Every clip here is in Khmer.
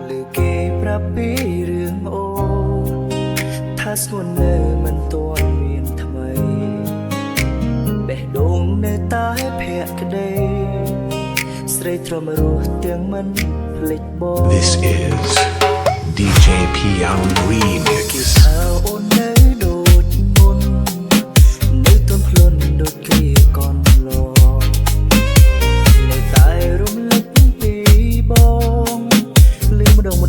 លើគេប្រាប់ពីរឿងអូថាស្ងួននៅមិនទាន់មានថ្មីបេះដូងនៅតែភក្តីស្រីទ្រាំរស់ទាំងមិនភ្លេចបង This is DJ Pion Remix ថាអូននៅដូចមុននៅទន់ភ្លន់ដូចគ្រាកនឡនៅតែរំលឹកពីបងលឺម្ដង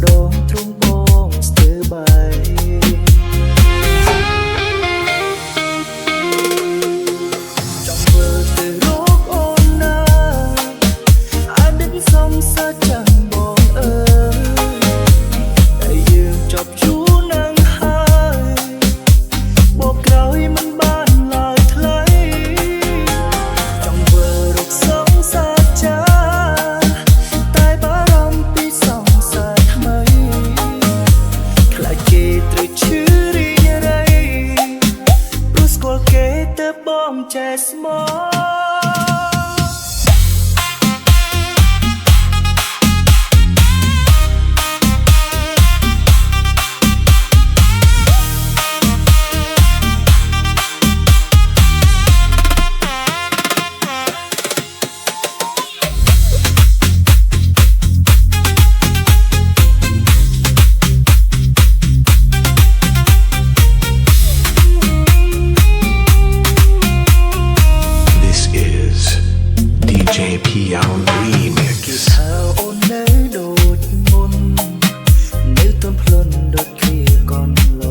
ទ្រង់បងស្ទើរបាយចង់ធ្វើទៅរកអូនណាអត់ដឹងសំសាចាំងបងអើយតែយើងចប់យូរណាស់ហើយបបក្រោយមិនបានឡើយថ្លៃចង់ធ្វើរកសំសាចាតែបារម្ភពីសំសាថ្មីខ្លាចគេត្រូវឈឺរីងរៃព្រោះស្គាល់គេទៅបងចែស្មោPion Remix ថាអូននៅដូចមុននៅទន់ភ្លន់ដូចគ្រាកនឡ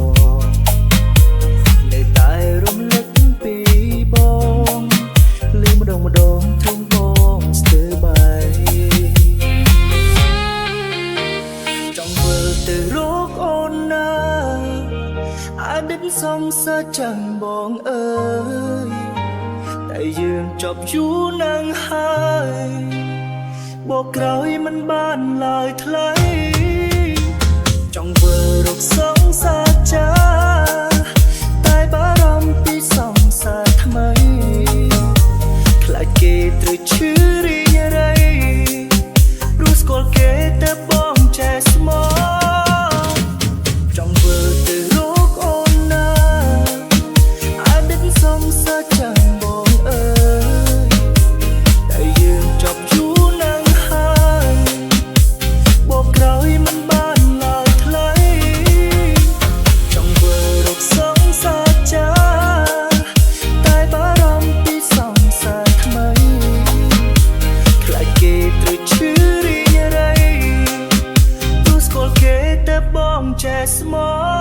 នៅតែរំលឹកពីបងលឺម្ដងទ្រង់បងស្ទើរបាយចង់វិលទៅរកអូនណាអតីតសំសាចាំងបងអើយតែយើងចប់យូរណាស់ហើយបបក្រោយមិនបានឡើយថ្លៃចង់វិលរកសង្សារចាតែបារម្ភពីសង្សារថ្មីខ្លាចគេត្រូវឈឺរីងរៃព្រោះស្គាល់គេទៅបងចែស្មោចង់វិលទៅរកអូនណាអតីតសង្សារចាំងបងអើយតែយើងចប់យូរណាស់ហើយបបក្រោយមិនបានឡើយថ្លៃចង់វិលរកសង្សារចាតែបារម្ភពីសង្សារថ្មីខ្លាចគេត្រូវឈឺរីងរៃព្រោះស្គាល់គេទៅបងចែស្មោ